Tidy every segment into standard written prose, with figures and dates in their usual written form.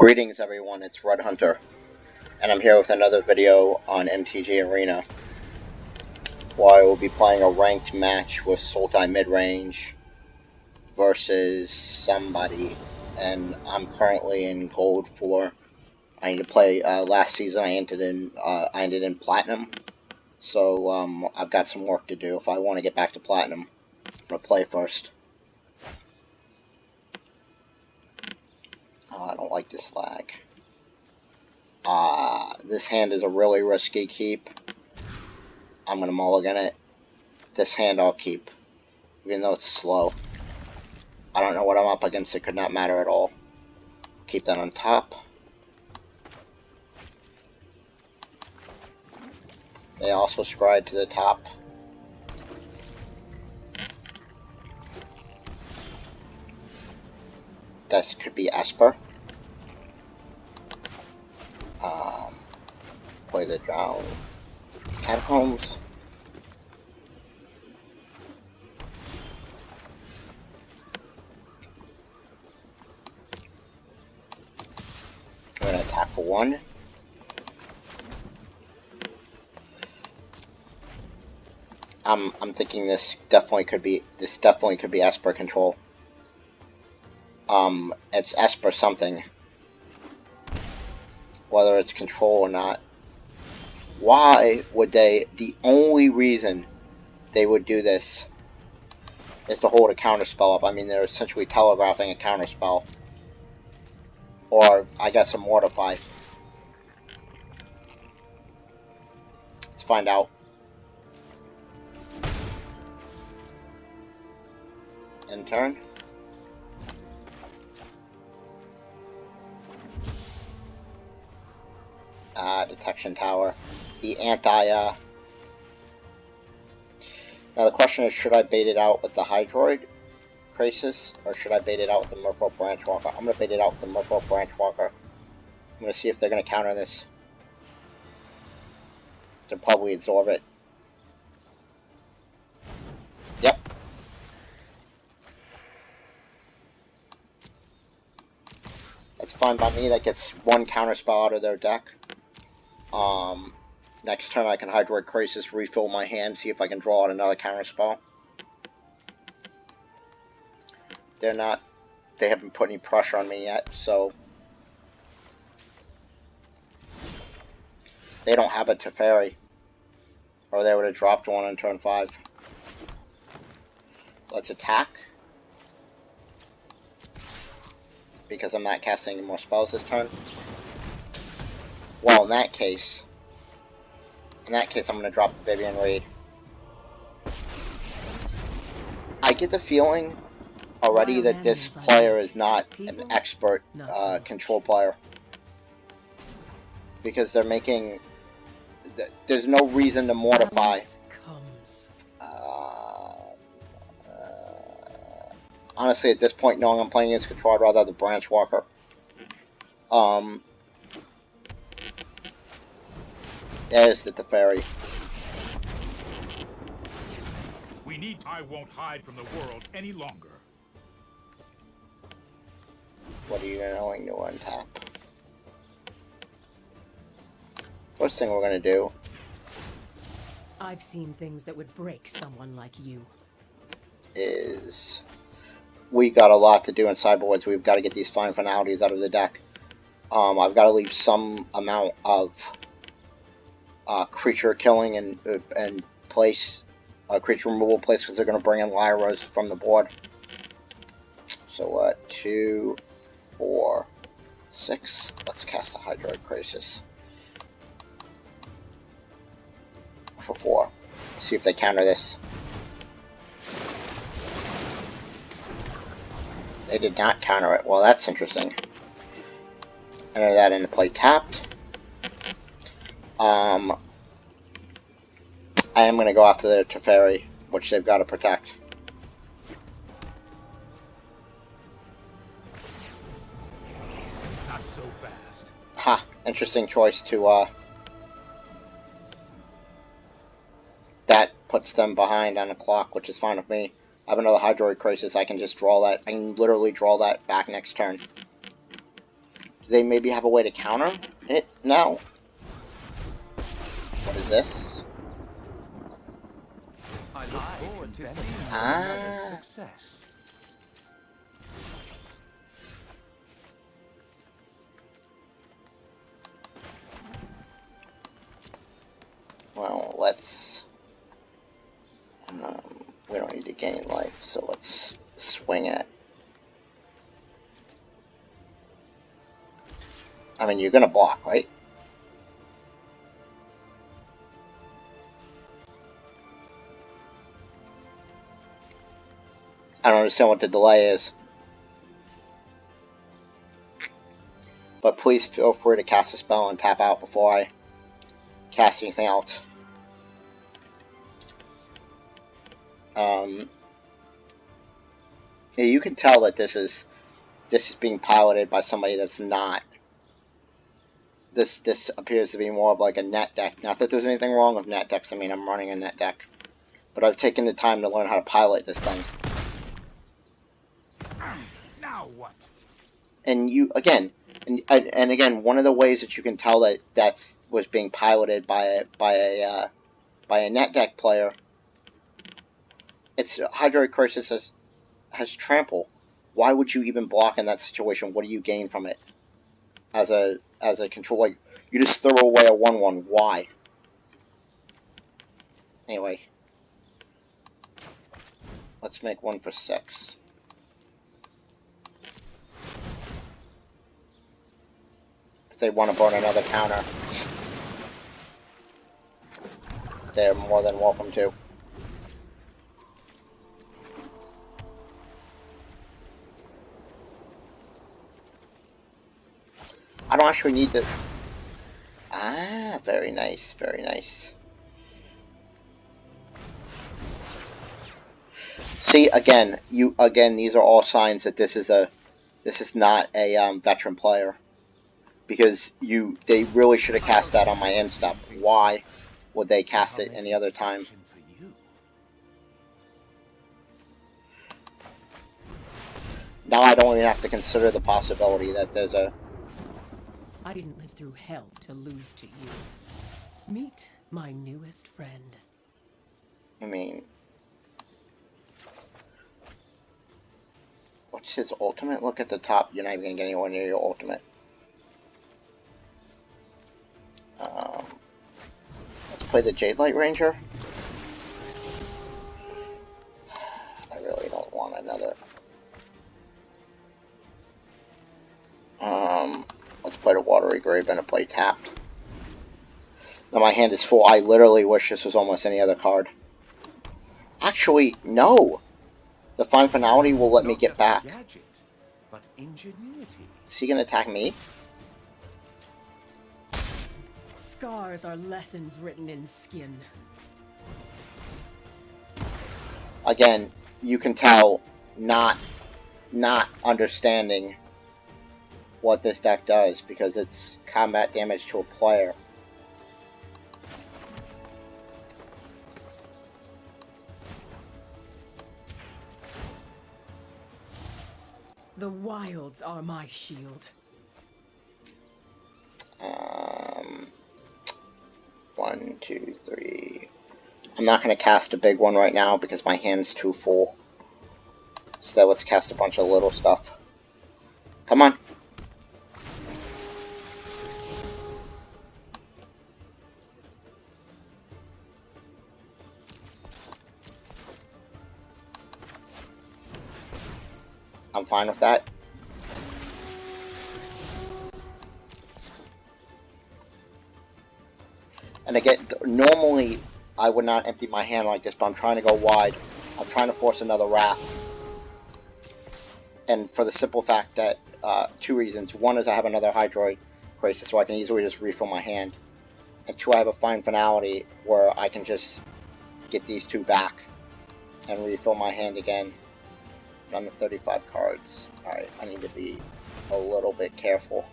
Greetings everyone, it's Red Hunter, and I'm here with another video on MTGA Arena, where I will be playing a ranked match with Sultai Midrange versus somebody, and I'm currently in Gold 4. I need to play, last season I ended in Platinum, so I've got some work to do if I want to get back to Platinum. I'm going to play first. Oh, I don't like this lag. This hand is a really risky keep. I'm going to mulligan it. This hand I'll keep, even though it's slow. I don't know what I'm up against, it could not matter at all. Keep that on top. They also scryed to the top. This could be Esper. Play the drown. Catacombs. I'm gonna attack for 1. I'm thinking this definitely could be Esper Control. It's Esper something. Whether it's control or not. Why would they? The only reason they would do this is to hold a counterspell up. I mean, they're essentially telegraphing a counterspell. Or, I guess, a mortify. Let's find out. End turn. Detection tower. The now the question is, should I bait it out with the Hydroid Crisis, or should I bait it out with the Merfolk Branchwalker? I'm going to bait it out with the Merfolk Branchwalker. I'm going to see if they're going to counter this. They'll probably absorb it. Yep. That's fine by me. That gets 1 counterspell out of their deck. Next turn I can Hydroid Crisis, refill my hand, see if I can draw out another counterspell. They haven't put any pressure on me yet, so they don't have a Teferi, or they would have dropped 1 on turn 5. Let's attack, because I'm not casting any more spells this turn. Well, in that case, I'm going to drop the Vivian Raid. I get the feeling already that this player is not an expert control player. Because they're making... There's no reason to mortify. Honestly, at this point, knowing I'm playing against control, I'd rather have the Branchwalker. There's the Teferi. I won't hide from the world any longer. What are you going to untap? First thing we're going to do... I've seen things that would break someone like you. ...is... We got a lot to do in sideboards. We've got to get these fine finalities out of the deck. I've got to leave some amount of... creature killing and place... creature removal place, because they're going to bring in Lyras from the board. So, 2, 4, 6. Let's cast a Hydroid Crisis. For 4. See if they counter this. They did not counter it. Well, that's interesting. Enter that into play tapped. I am going to go after their Teferi, which they've got to protect. Not so fast. Ha! Interesting choice to, That puts them behind on the clock, which is fine with me. I have another Hydroid Crisis, I can just draw that. I can literally draw that back next turn. Do they maybe have a way to counter it now? What is this? I look forward to seeing your Ah. success. Well, let's... we don't need to gain life, so let's swing it. I mean, you're gonna block, right? I don't understand what the delay is. But please feel free to cast a spell and tap out before I cast anything else. Yeah, you can tell that this is being piloted by somebody that's not. This appears to be more of like a net deck. Not that there's anything wrong with net decks. I mean, I'm running a net deck, but I've taken the time to learn how to pilot this thing. Now what? And you again, and again, one of the ways that you can tell that was being piloted by a net deck player. It's Hydroid Crisis has trample. Why would you even block in that situation? What do you gain from it? As a control, like, you just throw away a 1/1. Why? Anyway, let's make one for 6. If they want to burn another counter, they're more than welcome to. I don't actually need to... Ah, very nice, very nice. See, again, these are all signs that this is not a veteran player, because they really should have cast that on my end step. Why would they cast it any other time? Now I don't even have to consider the possibility that there's a... I didn't live through hell to lose to you. Meet my newest friend. I mean... What's his ultimate? Look at the top. You're not even going to get anywhere near your ultimate. Let's play the Jade Light Ranger. I really don't want another... Let's play the Watery Grave and play tapped. Now my hand is full. I literally wish this was almost any other card. Actually, no! The Fine Finality will let me get back. Gadget, but ingenuity. Is he gonna attack me? Scars are lessons written in skin. Again, you can tell not understanding what this deck does, because it's combat damage to a player. The wilds are my shield. 1, 2, 3. I'm not going to cast a big one right now because my hand's too full. So let's cast a bunch of little stuff. Come on. I'm fine with that. And again, normally I would not empty my hand like this, but I'm trying to go wide. I'm trying to force another Wrath. And for the simple fact that, 2 reasons. One is I have another Hydroid Crisis, so I can easily just refill my hand. And 2, I have a Fine Finality where I can just get these 2 back and refill my hand again. On the 35 cards. Alright, I need to be a little bit careful.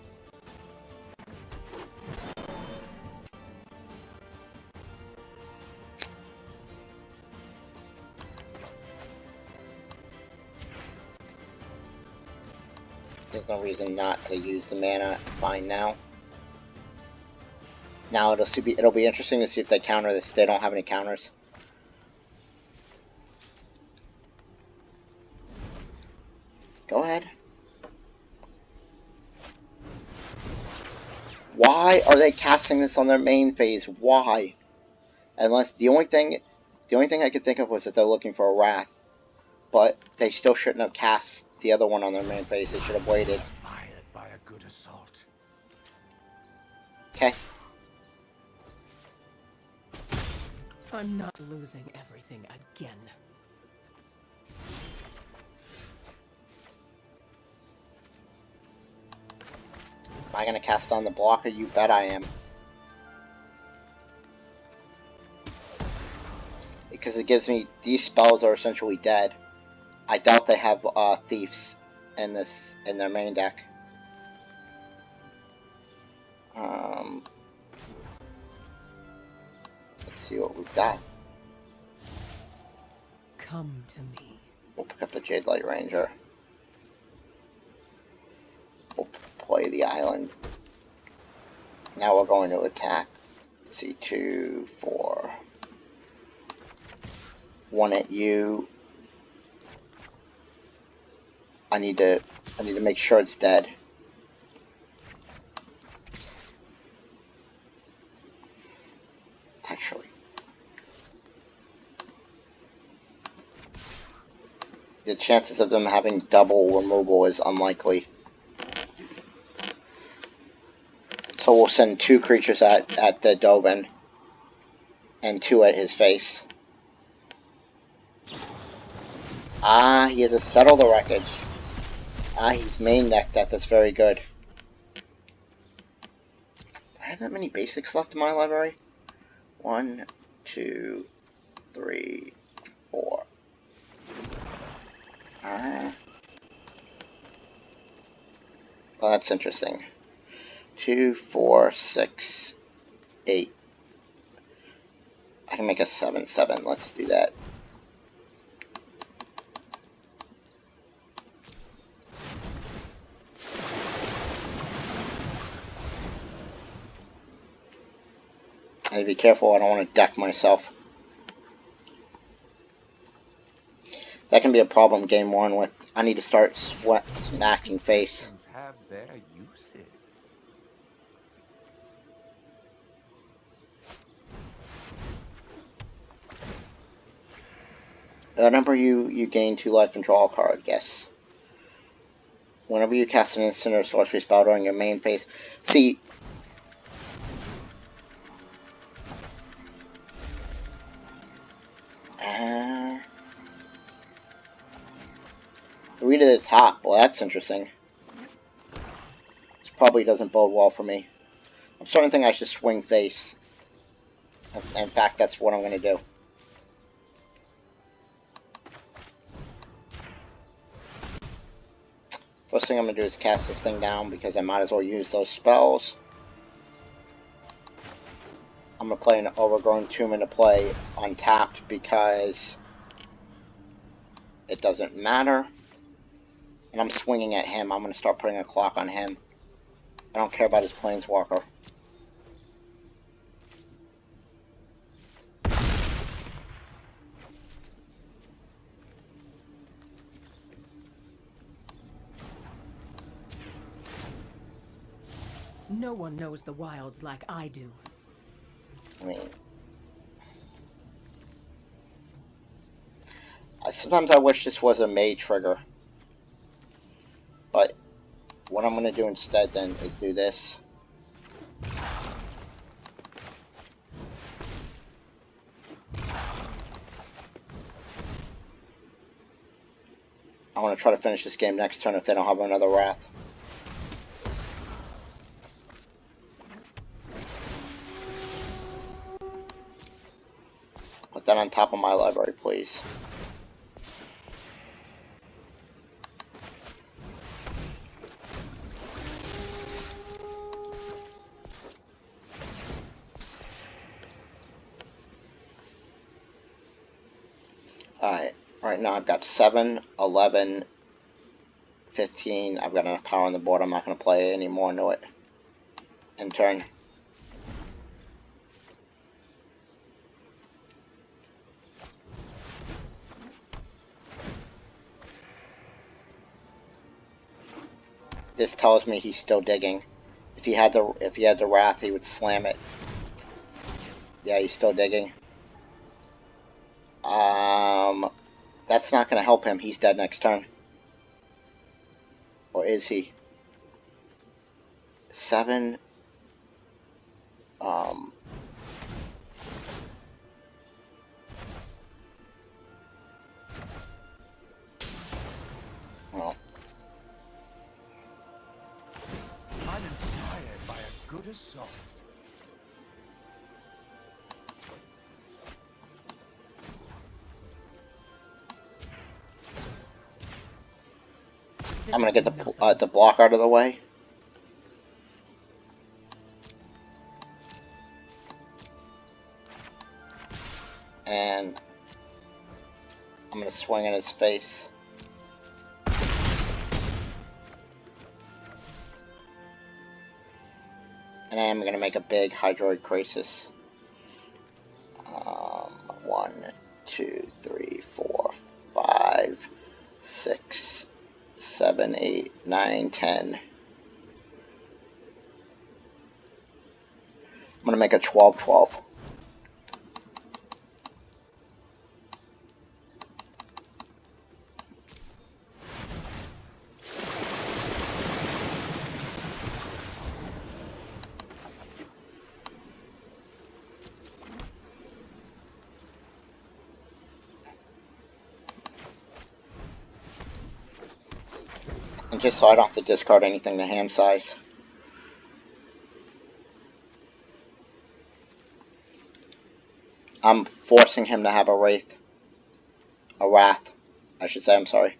There's no reason not to use the mana. Fine now. Now it'll be interesting to see if they counter this. They don't have any counters. Go ahead. Why are they casting this on their main phase? Why? Unless the only thing I could think of was that they're looking for a Wrath, but they still shouldn't have cast the other one on their main phase. They should have waited. Fired by a good assault. Okay. I'm not losing everything again. Am I gonna cast on the blocker? You bet I am. Because it gives me, these spells are essentially dead. I doubt they have thieves in their main deck. Let's see what we've got. Come to me. We'll pick up the Jade Light Ranger. We'll play the island. Now we're going to attack. Let's see, 2, 4. 1 at you. I need to make sure it's dead. Actually, the chances of them having double removal is unlikely. So we'll send 2 creatures at the Dovin and 2 at his face. Ah, he has to settle the wreckage. Ah, he's main decked that. That's very good. Do I have that many basics left in my library? 1, 2, 3, 4. Well, that's interesting. 2, 4, 6, 8. I can make a 7/7. Let's do that. I need to be careful. I don't want to deck myself. That can be a problem game 1 with. I need to start smacking face. Have their uses. Whenever you gain 2 life and draw a card, yes. Whenever you cast an instant or sorcery spell during your main phase. See, 3 to the top. Well, that's interesting. This probably doesn't bode well for me. I'm starting to think I should swing face. In fact, that's what I'm going to do. First thing I'm going to do is cast this thing down because I might as well use those spells. I'm going to play an Overgrown Tomb into play untapped because it doesn't matter. And I'm swinging at him. I'm going to start putting a clock on him. I don't care about his Planeswalker. No one knows the wilds like I do. I mean, sometimes I wish this was a May trigger. But what I'm going to do instead then is do this. I want to try to finish this game next turn if they don't have another Wrath. Put that on top of my library, please. Alright, right now I've got 7, 11, 15. I've got enough power on the board. I'm not going to play any more into it. End turn. This tells me he's still digging. If he had the wrath, he would slam it. Yeah, he's still digging. That's not going to help him. He's dead next turn. Or is he? 7. Well. I'm inspired by a good assault. I'm going to get the block out of the way. And I'm going to swing in his face. And I am going to make a big Hydroid Crisis. 1, 2, 3, 4, 5, 6, 7, 8, 9, 10. I'm going to make a 12-12. And just so I don't have to discard anything to hand size. I'm forcing him to have a Wrath. A Wrath, I should say, I'm sorry.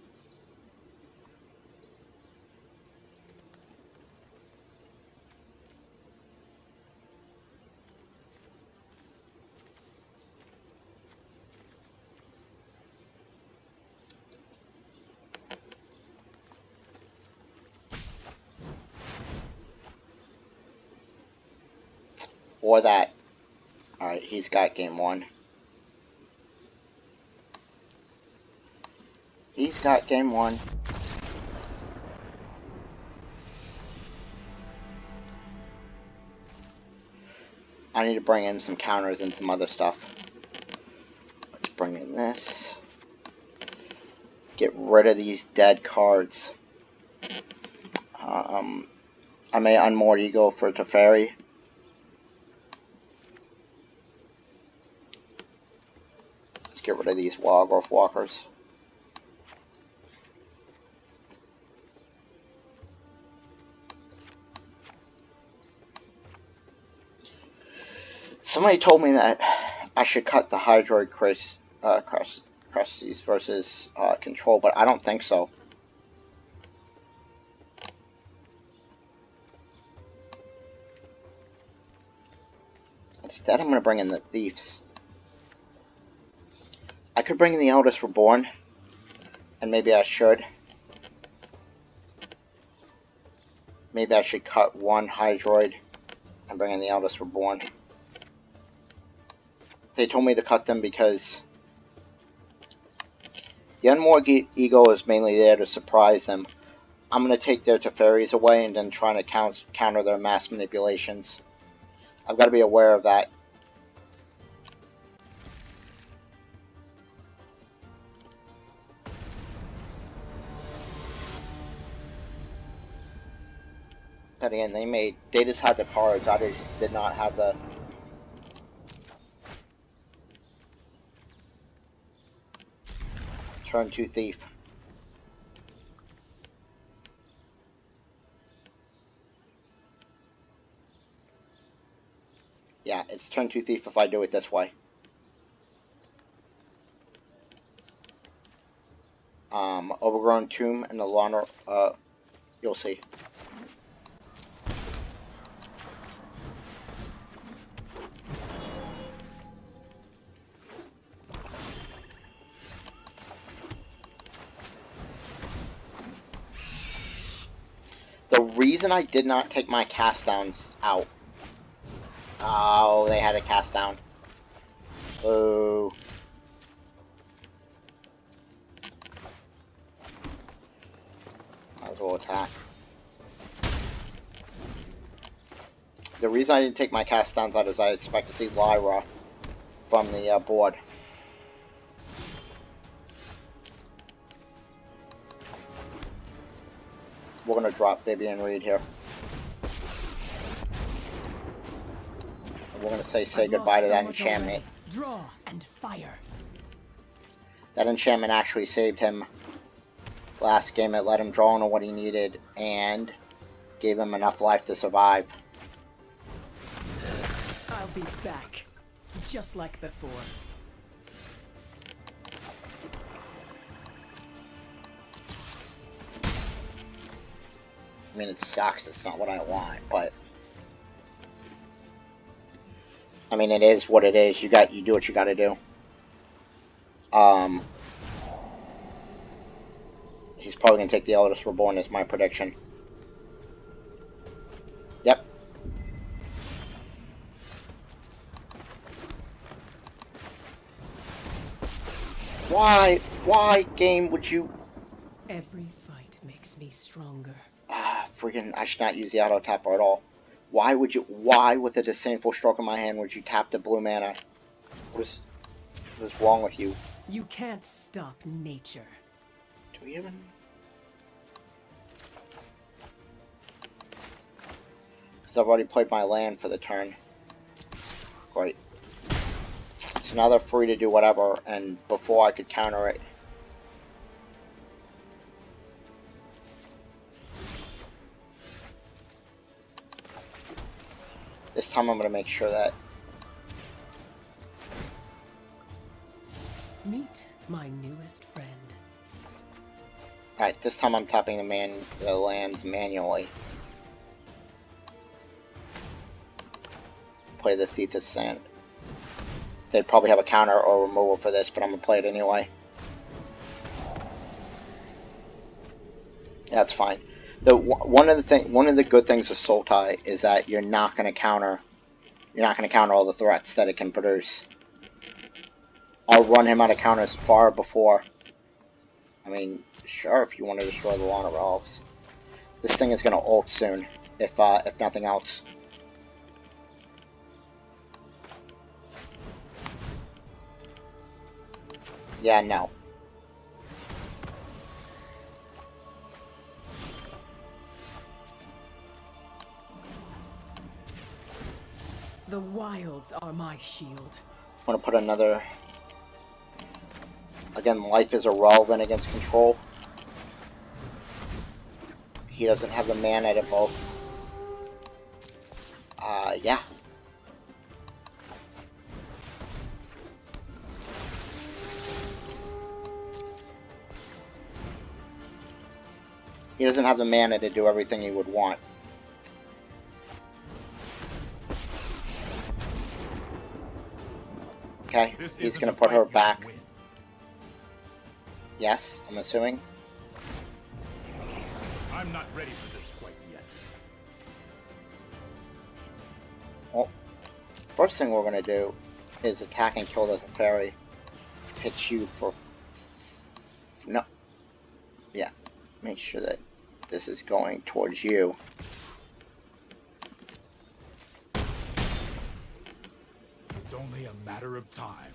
Or that. Alright, he's got game 1. He's got game 1. I need to bring in some counters and some other stuff. Let's bring in this. Get rid of these dead cards. I may unmoored Ego for Teferi. Let's get rid of these Wildgrowth Walkers. Somebody told me that I should cut the Hydroid Crises versus Control, but I don't think so. Instead, I'm going to bring in the Thieves. I could bring in the Eldest Reborn, and maybe I should. Maybe I should cut one Hydroid and bring in the Eldest Reborn. They told me to cut them because the Unmoored Ego is mainly there to surprise them. I'm going to take their Teferis away and then try to counter their mass manipulations. I've got to be aware of that. But again, they just had the cards. I just did not have the... Turn 2 Thief. Yeah, it's turn 2 Thief if I do it this way. Overgrown Tomb and the Lana, you'll see. reason I did not take my cast downs out. Oh, they had a cast down. Oh. Might as well attack. The reason I didn't take my cast downs out is I expect to see Lyra from the board. We're gonna drop Vivian Reed here. And we're gonna say goodbye to that enchantment. Draw and fire. That enchantment actually saved him last game. It let him draw on what he needed and gave him enough life to survive. I'll be back, just like before. I mean, it sucks. It's not what I want, but I mean, it is what it is. You do what you got to do. He's probably gonna take the Eldest Reborn is my prediction. Yep. Why, game, would you? Every fight makes me stronger. Freaking, I should not use the auto tapper at all. Why, with a disdainful stroke in my hand, would you tap the blue mana? What is wrong with you? You can't stop nature. Do we even? Because I've already played my land for the turn. Great. So now they're free to do whatever, and before I could counter it. This time I'm going to make sure that... Meet my newest friend. Alright, this time I'm tapping the lands manually. Play the Thief of Sand. They probably have a counter or removal for this, but I'm going to play it anyway. That's fine. One of the good things with Sultai is that you're not going to counter all the threats that it can produce. I'll run him out of counters far before. I mean, sure, if you want to destroy the Lawn of Elves. This thing is going to ult soon, if nothing else. Yeah, no. The wilds are my shield. I'm going to put another... Again, life is irrelevant against control. He doesn't have the mana to both. Yeah. He doesn't have the mana to do everything he would want. Okay, he's going to put her back. Yes, I'm assuming. I'm not ready for this quite yet. Well, first thing we're going to do is attack and kill the fairy. Hit you for... No. Yeah, make sure that this is going towards you. It's only a matter of time.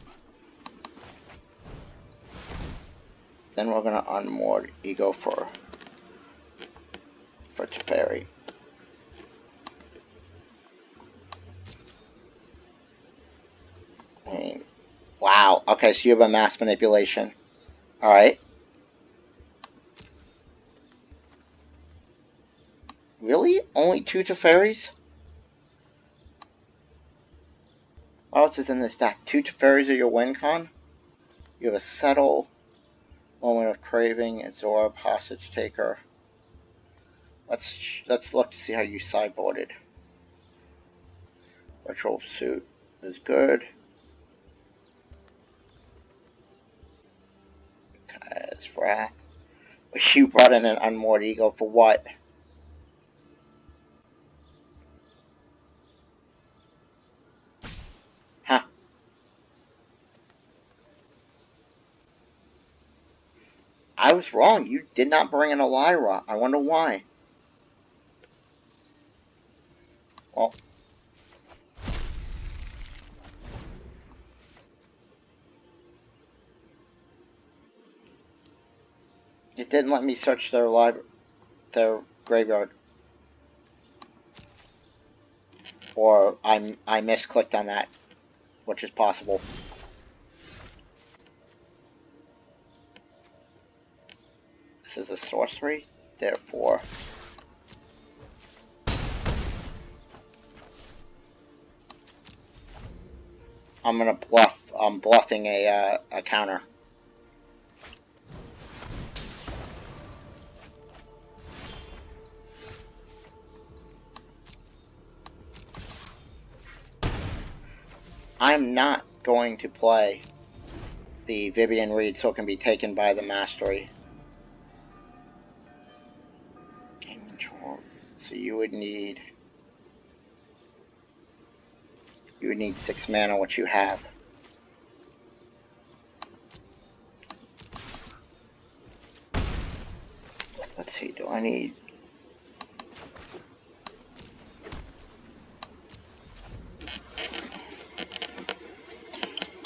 Then we're going to unmoored Ego for Teferi. Wow. Okay, so you have a mass manipulation. Alright. Really? Only 2 Teferis? What else is in this deck? 2 Teferis are your win con? You have a Settle, Moment of Craving, and Zorb, Hostage Taker. Let's look to see how you sideboarded. Retro Suit is good. Okay, it's Wrath. But you brought in an unmoored Ego for what? I was wrong. You did not bring in a Lyra. I wonder why. Well, it didn't let me search their graveyard. Or I misclicked on that, which is possible. This is a sorcery, therefore I'm gonna bluff. I'm bluffing a counter. I'm not going to play the Vivian Reed so it can be taken by the Mastery. Game control. So you would need 6 mana, which you have. Let's see, do I need...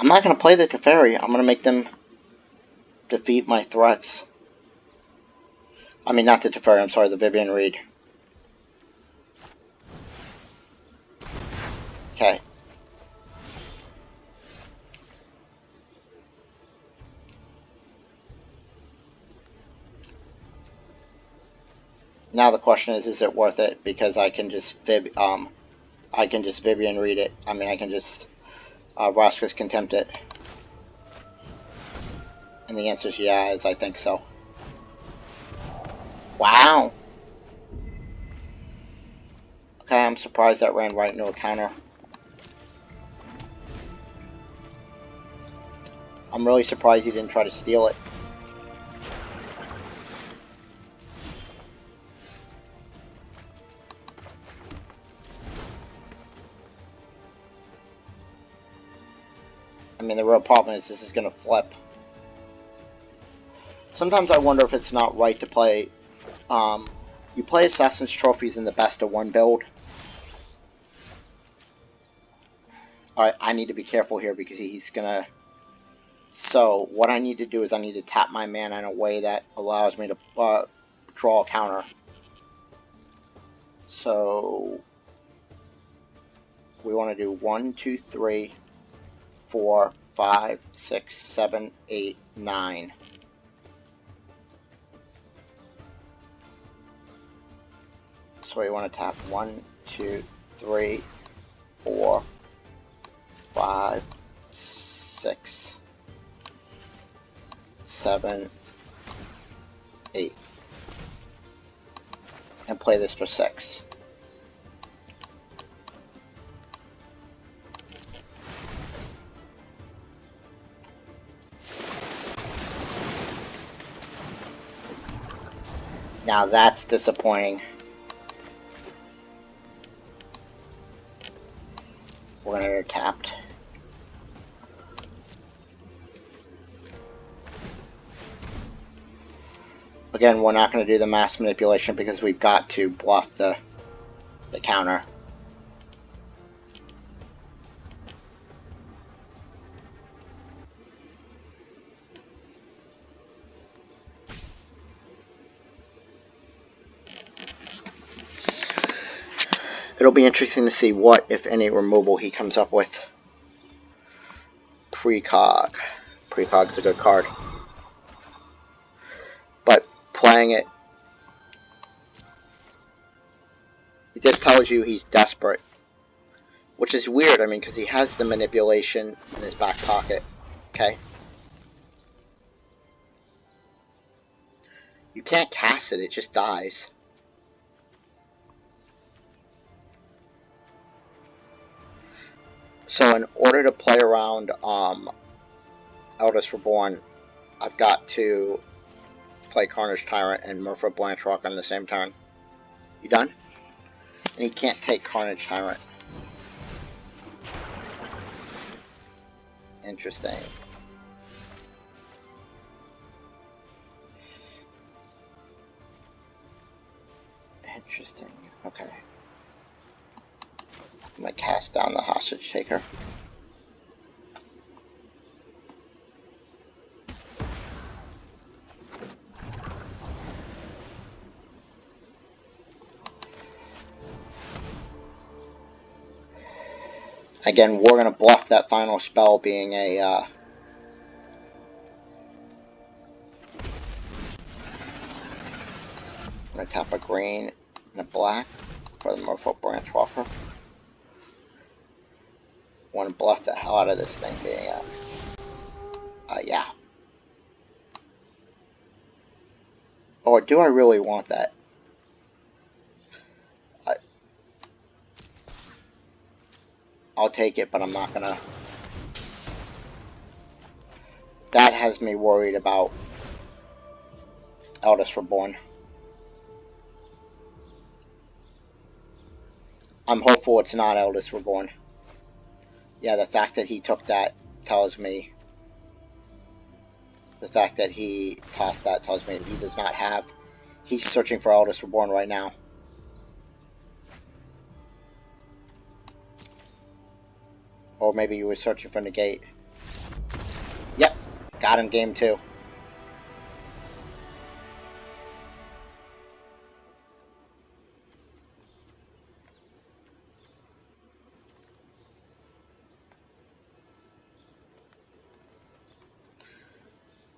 I'm not going to play the Teferi. I'm going to make them defeat my threats. I mean, not the Teferi, I'm sorry, the Vivian Reed. Okay. Now the question is it worth it? Because I can just Vivian Reed it. I mean, I can just Roscoe's Contempt it. And the answer is yes, I think so. Wow. Okay, I'm surprised that ran right into a counter. I'm really surprised he didn't try to steal it. I mean, the real problem is this is going to flip. Sometimes I wonder if it's not right to play... you play Assassin's Trophies in the best of 1 build. Alright, I need to be careful here because he's going to... So, what I need to do is I need to tap my mana in a way that allows me to draw a counter. So, we want to do 1, 2, 3, 4, 5, 6, 7, 8, 9. So we want to tap 1, 2, 3, 4, 5, 6, 7, 8. And play this for 6. Now that's disappointing. We're going to get tapped. Again, we're not going to do the mass manipulation because we've got to bluff the counter. It'll be interesting to see what, if any, removal he comes up with. Precog. Precog's a good card. But playing it, it just tells you he's desperate. Which is weird, I mean, because he has the manipulation in his back pocket. Okay? You can't cast it, it just dies. So in order to play around Eldest Reborn, I've got to play Carnage Tyrant and Merfolk Blanchrock on the same turn. You done? And he can't take Carnage Tyrant. Interesting. Interesting. Okay. I'm gonna cast down the hostage taker. Again, we're gonna bluff that final spell being a I'm gonna tap a green and a black for the Merfolk Branch Walker. Want to bluff the hell out of this thing being yeah. Or do I really want that? I'll take it, but I'm not gonna. That has me worried about Eldest Reborn. I'm hopeful it's not Eldest Reborn. Yeah, the fact that he took that tells me. The fact that he tossed that tells me that he does not have. He's searching for Eldest Reborn right now. Or maybe he was searching for Negate. Yep, got him game 2.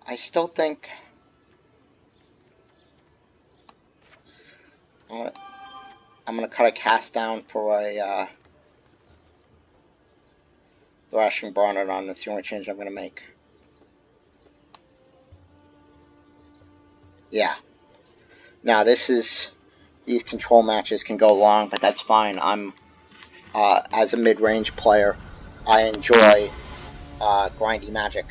I still think I'm gonna cut a cast down for a Thrashing Barnardon. That's the only change I'm gonna make. Yeah. Now these control matches can go long, but that's fine. I'm as a mid-range player, I enjoy grindy magic.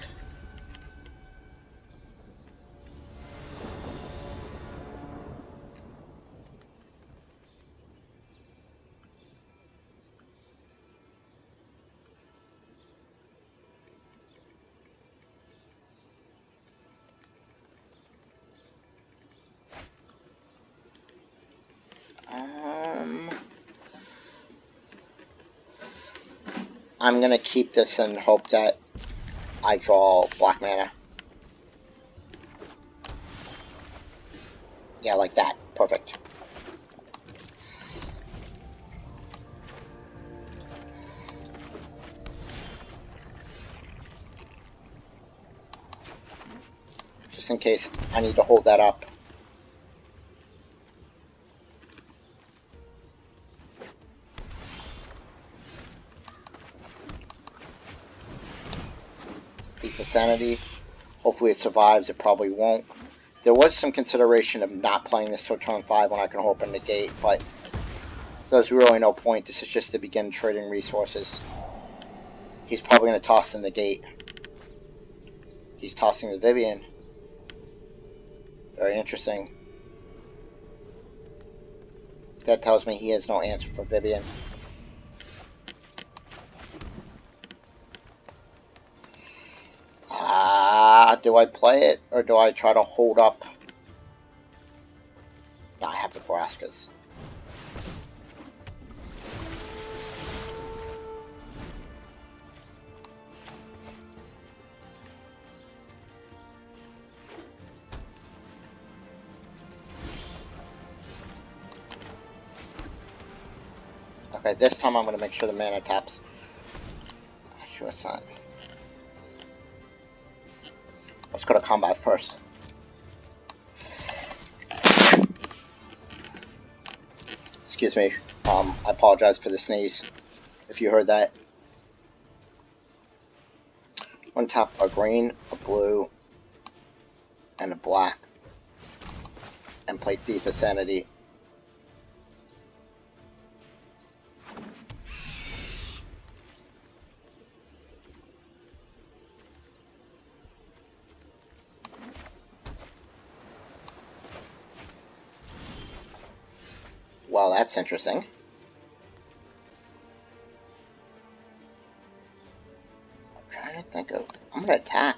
I'm gonna keep this and hope that I draw black mana. Yeah, like that. Perfect. Just in case I need to hold that up. Deep Sanity. Hopefully it survives. It probably won't. There was some consideration of not playing this till turn 5 when I can open the gate, but there's really no point. This is just to begin trading resources. He's probably going to toss in the gate. He's tossing the Vivian. Very interesting. That tells me he has no answer for Vivian. Do I play it, or do I try to hold up? No, I have the Boraskas. Okay, this time I'm going to make sure the mana taps. Sure it's not. Let's go to combat first. Excuse me. I apologize for the sneeze, if you heard that. One tap a green, a blue, and a black, and play Thief of Sanity. Well, that's interesting. I'm trying to think of... I'm going to attack.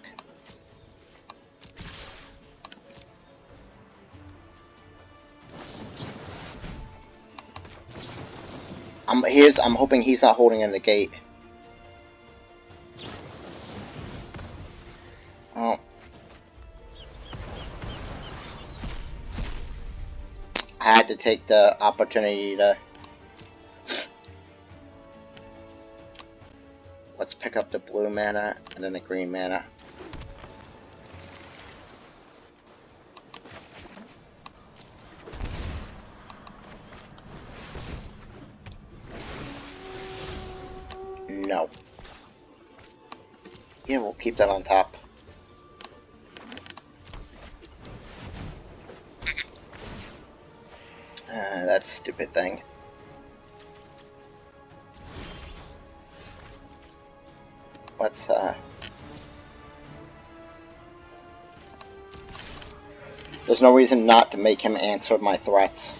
I'm hoping he's not holding in the gate. Oh. I had to take the opportunity to... Let's pick up the blue mana and then the green mana. No. Yeah, we'll keep that on top. That stupid thing. Let's, there's no reason not to make him answer my threats.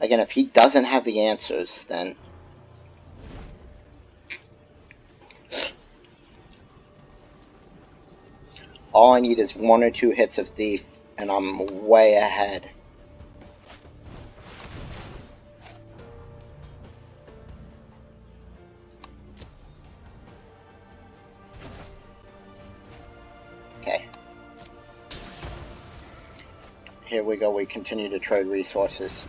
Again, if he doesn't have the answers, then... all I need is 1 or 2 hits of Thief, and I'm way ahead. Okay. Here we go, we continue to trade resources.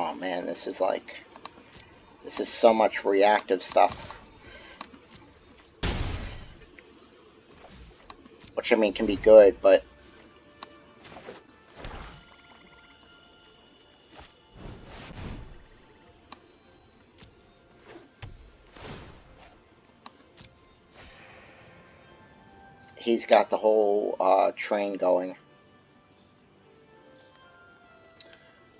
Oh man, this is like... this is so much reactive stuff. Which, I mean, can be good, but... he's got the whole train going.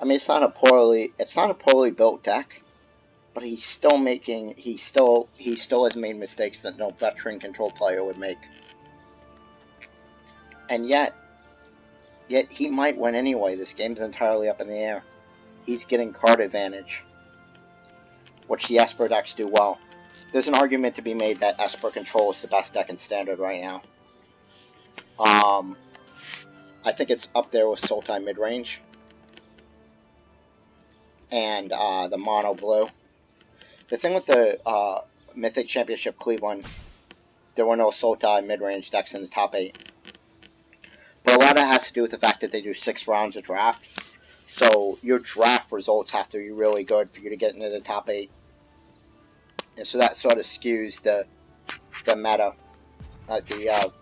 I mean, it's not a poorly built deck, but he still has made mistakes that no veteran control player would make. And yet he might win anyway. This game's entirely up in the air. He's getting card advantage, which the Esper decks do well. There's an argument to be made that Esper Control is the best deck in Standard right now. I think it's up there with Sultai Midrange and the Mono Blue. The thing with the Mythic Championship Cleveland, there were no Sultai Midrange decks in the top 8. But a lot of it has to do with the fact that they do 6 rounds of draft. So your draft results have to be really good for you to get into the top 8. And so that sort of skews the meta, the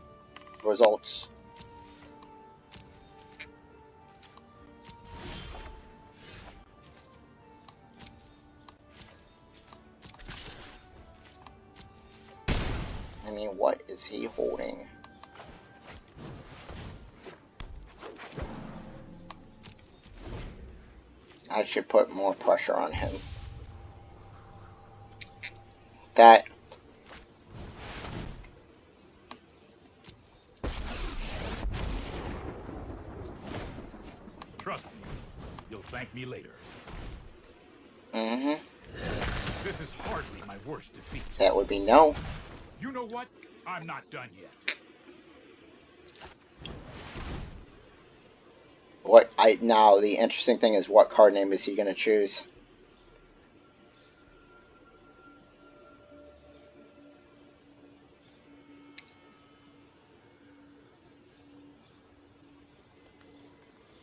results. I mean, what is he holding? I should put more pressure on him. That... Trust me, you'll thank me later. Mm-hmm. This is hardly my worst defeat. That would be no. You know what? I'm not done yet. Now the interesting thing is, what card name is he going to choose?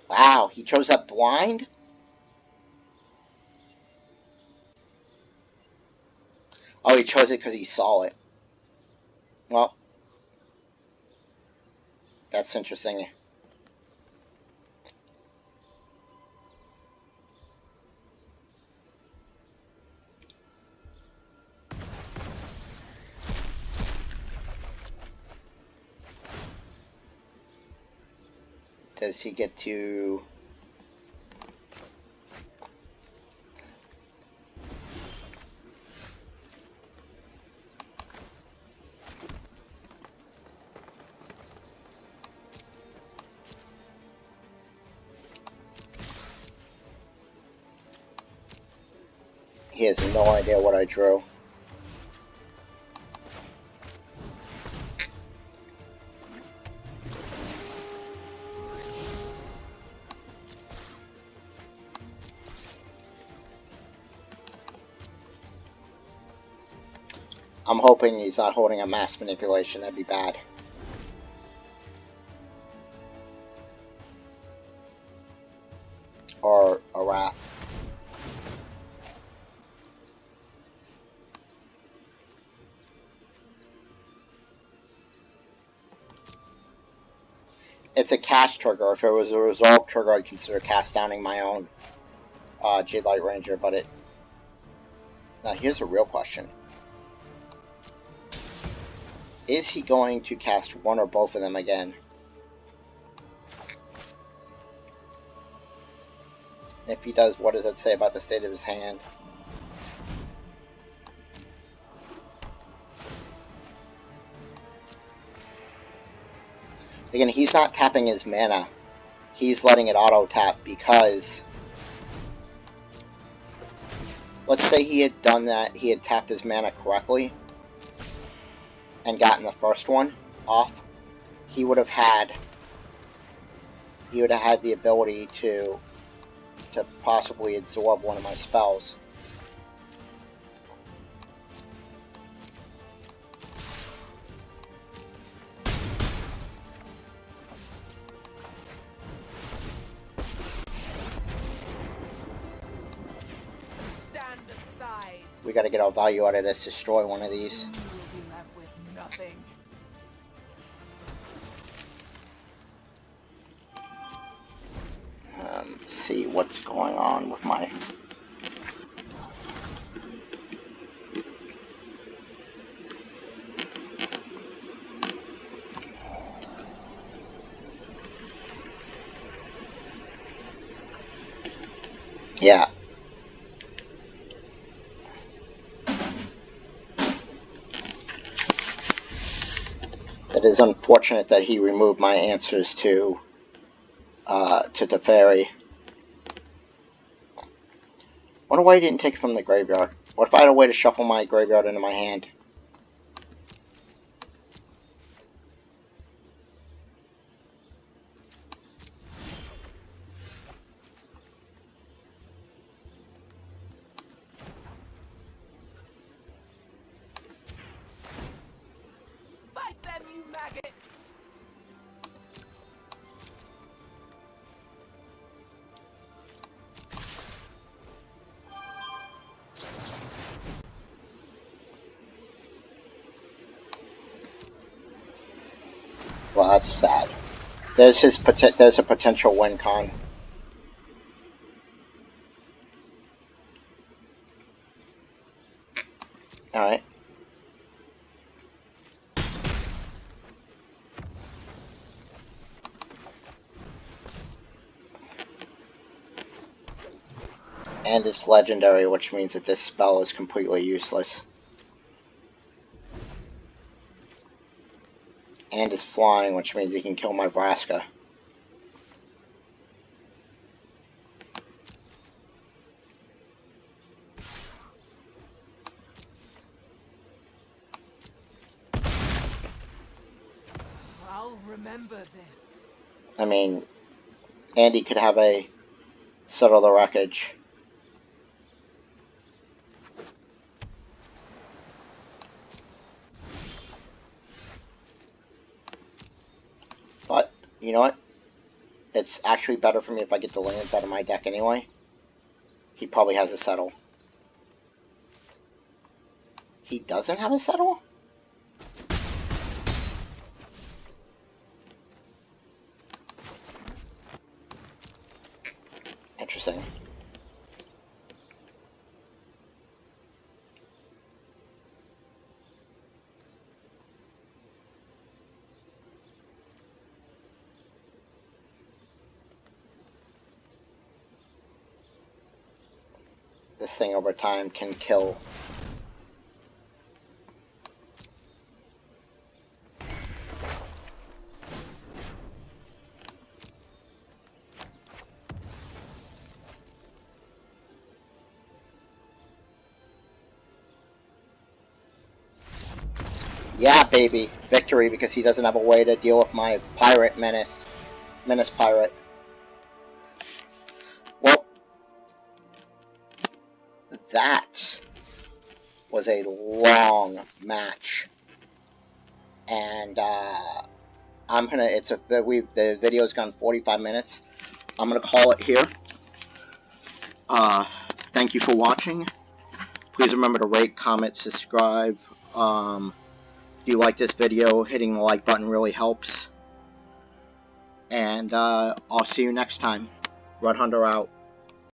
Wow, he chose that blind? Oh, he chose it because he saw it. Well, that's interesting. Does he get to... He has no idea what I drew. I'm hoping he's not holding a mass manipulation. That'd be bad. Or a wrath. It's a cast trigger. If it was a resolve trigger, I'd consider cast downing my own Jade Light Ranger, but it... Now, here's a real question. Is he going to cast one or both of them again? If he does, what does that say about the state of his hand? Again, he's not tapping his mana. He's letting it auto-tap because... Let's say he had done that, he had tapped his mana correctly and gotten the first one off. He would have had the ability to possibly absorb one of my spells. Stand aside. We gotta get our value out of this, destroy one of these. You will be left with nothing. See what's going on with my... Yeah. It is unfortunate that he removed my answers to Teferi. Wonder why he didn't take it from the graveyard. What if I had a way to shuffle my graveyard into my hand? Fight them, you maggots! Well, that's sad. There's a potential win con. Alright. And it's legendary, which means that this spell is completely useless. And it's flying, which means he can kill my Vraska. I'll remember this. I mean, Andy could have a Settle the Wreckage. But, you know what? It's actually better for me if I get the lands out of my deck anyway. He probably has a Settle. He doesn't have a Settle? Interesting. This thing over time can kill. Yeah, baby. Victory, because he doesn't have a way to deal with my pirate menace. Menace pirate. Well, that was a long match. And, I'm gonna, the video's gone 45 minutes. I'm gonna call it here. Thank you for watching. Please remember to rate, comment, subscribe. If you like this video, hitting the like button really helps. And I'll see you next time. Red Hunter out.